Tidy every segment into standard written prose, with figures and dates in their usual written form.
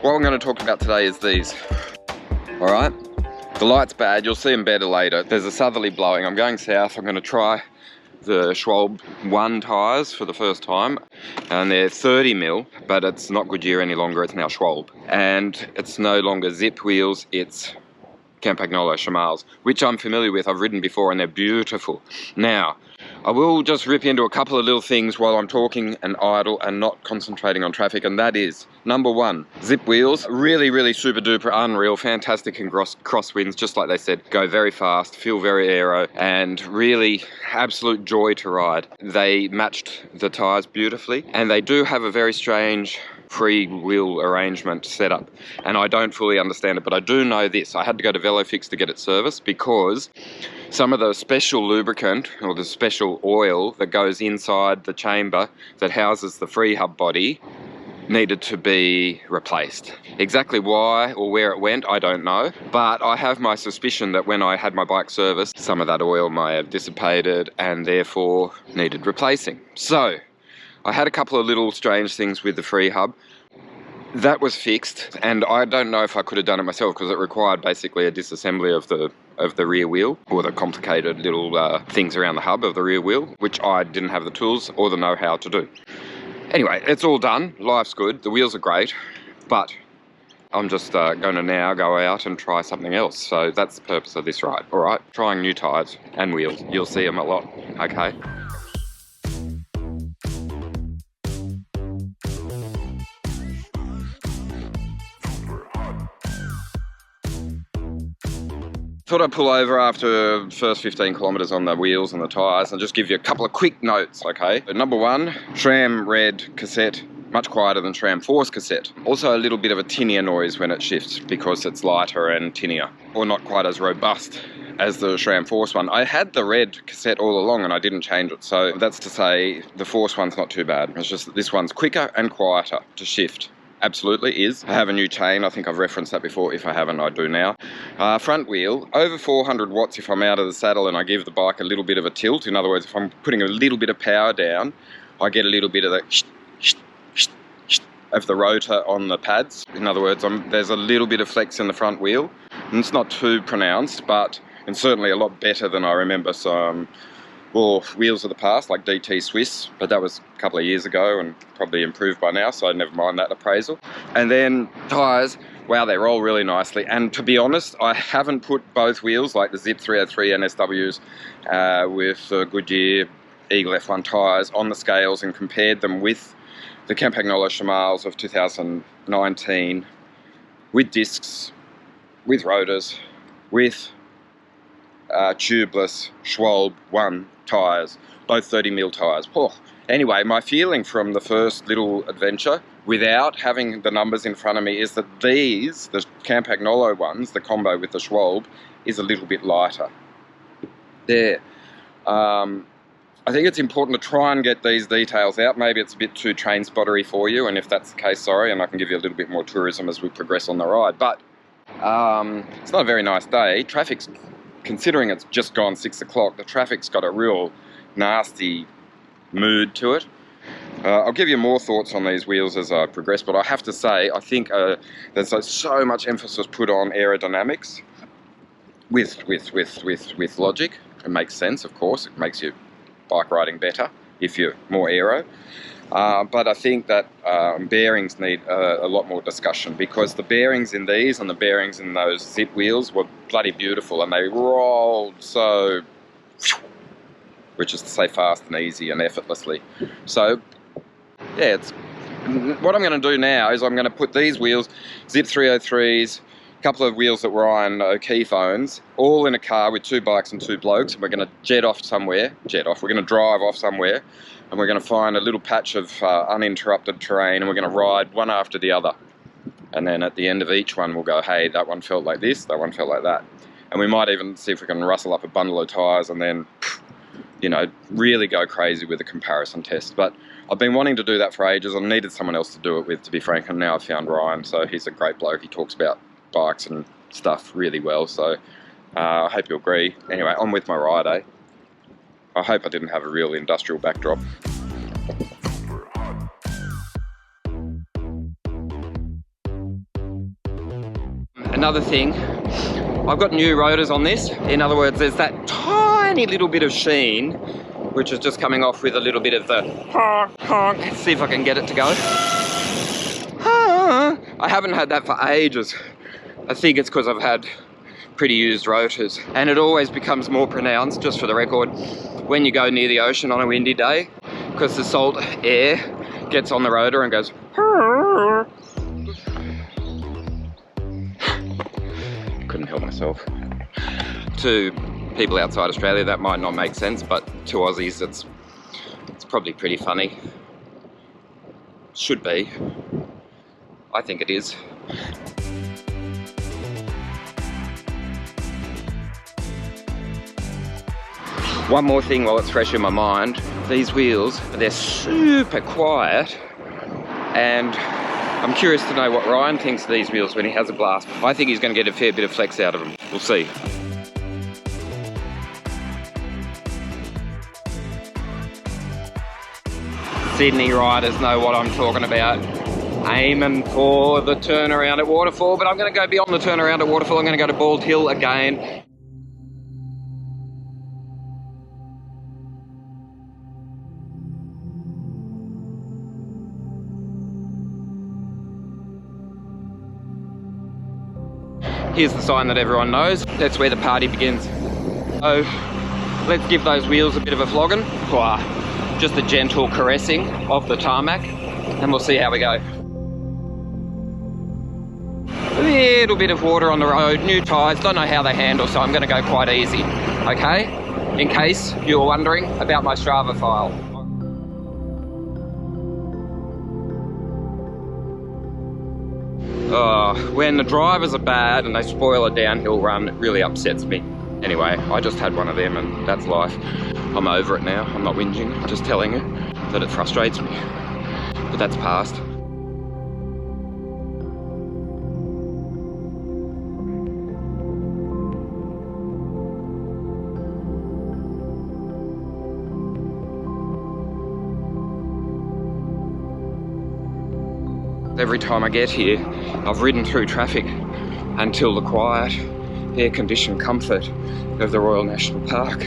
What I'm going to talk about today is these. Alright, the light's bad, you'll see them better later. There's a southerly blowing. I'm going south. I'm going to try the Schwalbe One tyres for the first time, and they're 30mm, but it's not Goodyear any longer, it's now Schwalbe. And it's no longer Zipp wheels, it's Campagnolo Shamals, which I'm familiar with. I've ridden before and they're beautiful. Now, I will just rip into a couple of little things while I'm talking and idle and not concentrating on traffic, and that is, number one, Zipp wheels, really super duper unreal, fantastic in crosswinds, just like they said, go very fast, feel very aero, and really absolute joy to ride. They matched the tyres beautifully, and they do have a very strange free wheel arrangement setup, and I don't fully understand it, but I do know this. I had to go to VeloFix to get it serviced because some of the special lubricant or the special oil that goes inside the chamber that houses the free hub body needed to be replaced. Exactly why or where it went, I don't know, but I have my suspicion that when I had my bike serviced, some of that oil may have dissipated and therefore needed replacing. So I had a couple of little strange things with the free hub. That was fixed, and I don't know if I could have done it myself because it required basically a disassembly of the rear wheel, or the complicated little things around the hub of the rear wheel, which I didn't have the tools or the know-how to do. Anyway, it's all done, life's good, the wheels are great, but I'm just going to now go out and try something else. So that's the purpose of this ride, alright? Trying new tyres and wheels, you'll see them a lot, okay? Thought I'd pull over after the first 15 kilometres on the wheels and the tyres and just give you a couple of quick notes, okay? Number one, SRAM red cassette, much quieter than SRAM Force cassette. Also a little bit of a tinnier noise when it shifts because it's lighter and tinnier, or not quite as robust as the SRAM Force one. I had the red cassette all along and I didn't change it, so that's to say the Force one's not too bad. It's just that this one's quicker and quieter to shift. Absolutely is. I have a new chain, I think I've referenced that before. If I haven't, I do now. Front wheel, over 400 watts if I'm out of the saddle and I give the bike a little bit of a tilt. In other words, if I'm putting a little bit of power down, I get a little bit of the of the rotor on the pads. In other words, there's a little bit of flex in the front wheel, and it's not too pronounced, but it's certainly a lot better than I remember some wheels of the past, like DT Swiss, but that was a couple of years ago and probably improved by now, so never mind that appraisal. And then tyres, wow, they roll really nicely. And to be honest, I haven't put both wheels, like the Zipp 303 NSWs with Goodyear Eagle F1 tyres, on the scales and compared them with the Campagnolo Shamals of 2019, with discs, with rotors, with tubeless Schwalbe One tyres, both 30mm tyres. Oh. Anyway, my feeling from the first little adventure, without having the numbers in front of me, is that these, the Campagnolo ones, the combo with the Schwalbe, is a little bit lighter. There. I think it's important to try and get these details out. Maybe it's a bit too train spottery for you, and if that's the case, sorry, and I can give you a little bit more tourism as we progress on the ride. But it's not a very nice day. Traffic's, considering it's just gone 6 o'clock, the traffic's got a real nasty mood to it. I'll give you more thoughts on these wheels as I progress, but I have to say, I think there's so much emphasis put on aerodynamics with logic. It makes sense, of course. It makes your bike riding better if you're more aero. But I think that bearings need a lot more discussion, because the bearings in these and the bearings in those Zipp wheels were bloody beautiful, and they rolled so, which is to say fast and easy and effortlessly. So yeah, what I'm going to do now is I'm going to put these wheels, Zipp 303s, a couple of wheels that were on O'Keefe owns, all in a car with 2 bikes and 2 blokes, and we're going to we're going to drive off somewhere, and we're going to find a little patch of uninterrupted terrain, and we're going to ride one after the other. And then at the end of each one, we'll go, hey, that one felt like this, that one felt like that. And we might even see if we can rustle up a bundle of tyres and then, you know, really go crazy with a comparison test. But I've been wanting to do that for ages. I needed someone else to do it with, to be frank, and now I've found Ryan. So he's a great bloke. He talks about bikes and stuff really well. So I hope you agree. Anyway, on with my ride, eh? I hope I didn't have a real industrial backdrop. Another thing, I've got new rotors on this. In other words, there's that tiny little bit of sheen, which is just coming off with a little bit of the honk, honk. See if I can get it to go. I haven't had that for ages. I think it's because I've had pretty used rotors, and it always becomes more pronounced, just for the record, when you go near the ocean on a windy day, because the salt air gets on the rotor and goes. Couldn't help myself. To people outside Australia that might not make sense, but to Aussies it's probably pretty funny. Should be. I think it is. One more thing while it's fresh in my mind, these wheels, they're super quiet, and I'm curious to know what Ryan thinks of these wheels when he has a blast. I think he's going to get a fair bit of flex out of them. We'll see. Sydney riders know what I'm talking about. Aiming for the turnaround at Waterfall, but I'm going to go beyond the turnaround at Waterfall. I'm going to go to Bald Hill again. Here's the sign that everyone knows. That's where the party begins. So let's give those wheels a bit of a flogging. Just a gentle caressing of the tarmac, and we'll see how we go. A little bit of water on the road, new tyres, don't know how they handle, so I'm going to go quite easy, okay? In case you were wondering about my Strava file. When the drivers are bad and they spoil a downhill run, it really upsets me. Anyway, I just had one of them and that's life. I'm over it now, I'm not whinging, I'm just telling you that it frustrates me. But that's past. Every time I get here, I've ridden through traffic until the quiet, air-conditioned comfort of the Royal National Park.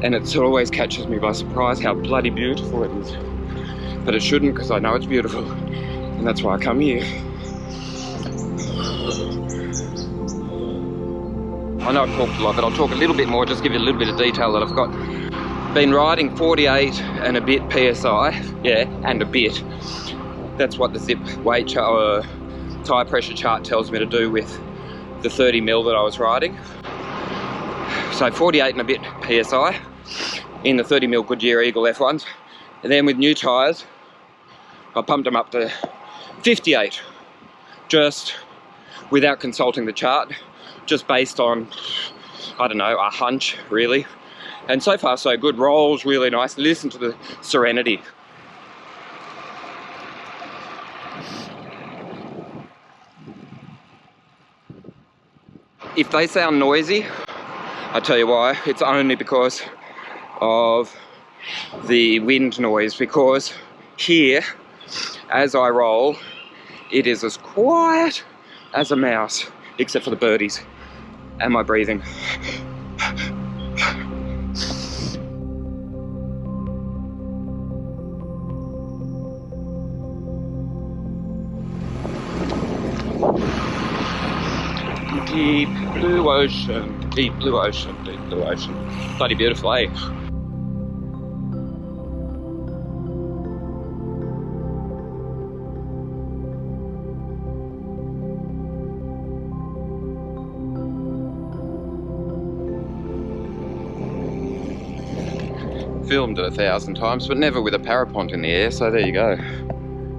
And it always catches me by surprise how bloody beautiful it is. But it shouldn't, because I know it's beautiful, and that's why I come here. I know I've talked a lot, but I'll talk a little bit more, just give you a little bit of detail that I've got. Been riding 48 and a bit PSI, yeah, and a bit. That's what the Zipp weight tyre pressure chart tells me to do with the 30mm that I was riding. So 48 and a bit PSI in the 30mm Goodyear Eagle F1s. And then with new tyres, I pumped them up to 58, just without consulting the chart, just based on, I don't know, a hunch really. And so far so good, rolls really nice. Listen to the serenity. If they sound noisy, I'll tell you why. It's only because of the wind noise, because here, as I roll, it is as quiet as a mouse, except for the birdies and my breathing. Deep blue ocean, deep blue ocean, deep blue ocean. Bloody beautiful, eh? Filmed it 1,000 times, but never with a parapont in the air, so there you go.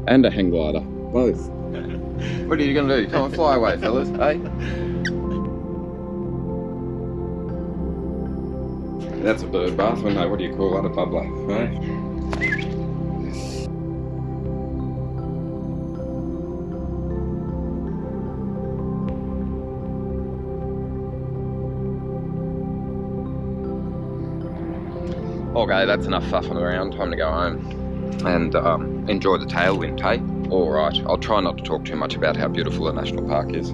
And a hang glider, both. What are you gonna do? Come on, fly away, fellas, eh? That's a bird bath, or no, what do you call that, a bubbler, right? Okay, that's enough fuffing around, time to go home and enjoy the tailwind, hey? Alright, I'll try not to talk too much about how beautiful the national park is.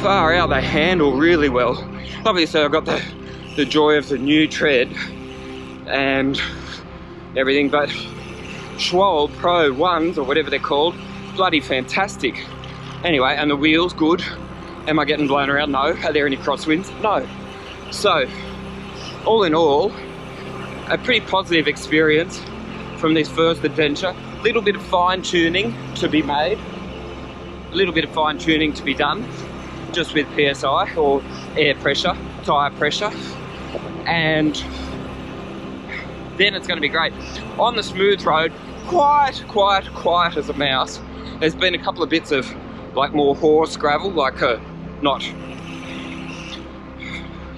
far out, they handle really well. Obviously I've got the joy of the new tread and everything, but Schwalbe Pro Ones, or whatever they're called, bloody fantastic. Anyway, and the wheels, good. Am I getting blown around? No. Are there any crosswinds? No. So, all in all, a pretty positive experience from this first adventure. A little bit of fine tuning to be made. A little bit of fine tuning to be done, just with PSI or air pressure, tyre pressure. And then it's going to be great. On the smooth road, quiet as a mouse. There's been a couple of bits of like more horse gravel, like not,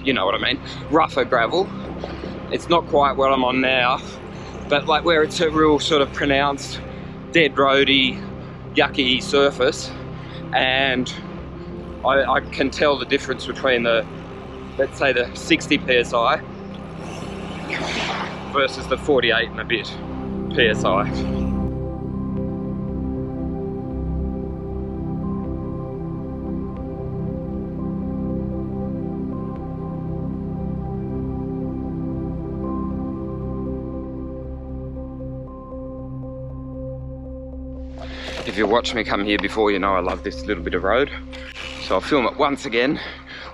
you know what I mean, rougher gravel. It's not quite what I'm on now, but like where it's a real sort of pronounced dead roady, yucky surface, and I can tell the difference between the, let's say the 60 PSI versus the 48 and a bit PSI. If you watched me come here before, you know I love this little bit of road. So I'll film it once again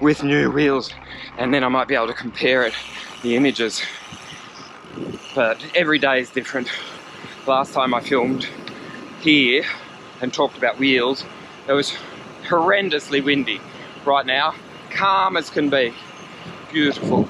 with new wheels, and then I might be able to compare it, the images. But every day is different. Last time I filmed here and talked about wheels, it was horrendously windy. Right now, calm as can be. Beautiful.